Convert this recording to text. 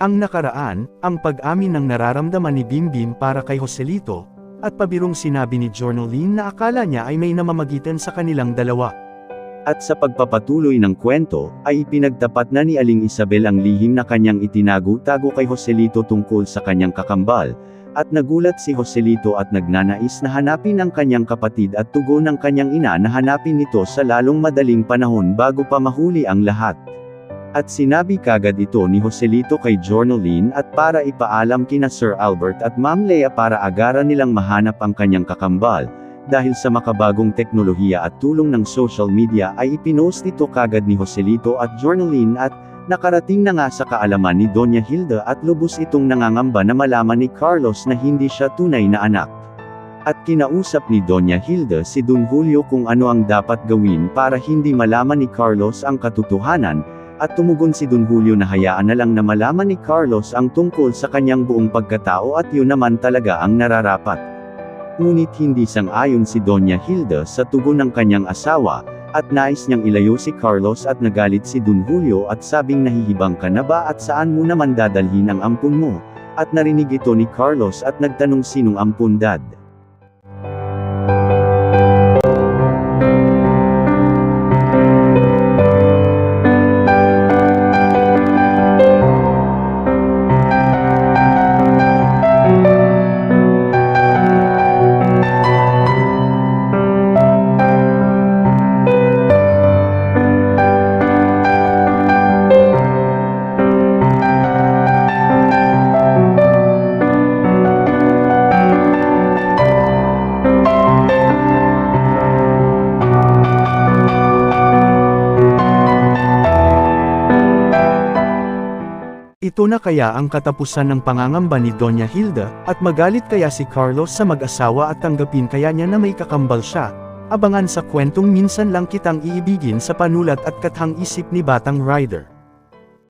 Ang nakaraan, ang pag-amin ng nararamdaman ni Bimbim para kay Joselito, at pabirong sinabi ni Jornaline na akala niya ay may namamagitan sa kanilang dalawa. At sa pagpapatuloy ng kwento, ay ipinagtapat na ni Aling Isabel ang lihim na kanyang itinago-tago kay Joselito tungkol sa kanyang kakambal, at nagulat si Joselito at nagnanais na hanapin ang kanyang kapatid at tugon ng kanyang ina na hanapin ito sa lalong madaling panahon bago pa mahuli ang lahat. At sinabi kagad ito ni Joselito kay Jornaline at para ipaalam kina Sir Albert at Ma'am Lea para agaran nilang mahanap ang kanyang kakambal. Dahil sa makabagong teknolohiya at tulong ng social media ay ipinost ito kagad ni Joselito at Jornaline at nakarating na nga sa kaalaman ni Doña Hilda at lubos itong nangangamba na malaman ni Carlos na hindi siya tunay na anak. At kinausap ni Doña Hilda si Don Julio kung ano ang dapat gawin para hindi malaman ni Carlos ang katotohanan, at tumugon si Don Julio na hayaan na lang na malaman ni Carlos ang tungkol sa kanyang buong pagkatao at yun naman talaga ang nararapat. Ngunit hindi sang-ayon si Doña Hilda sa tugon ng kanyang asawa, at nais niyang ilayo si Carlos at nagalit si Don Julio at sabing nahihibang ka na ba at saan mo naman dadalhin ang ampun mo, at narinig ito ni Carlos at nagtanong sinong ampun dad. Ito na kaya ang katapusan ng pangangamba ni Doña Hilda, at magalit kaya si Carlos sa mag-asawa at tanggapin kaya niya na may kakambal siya? Abangan sa kwentong Minsan Lang Kitang Iibigin sa panulat at kathang isip ni Batang Rider.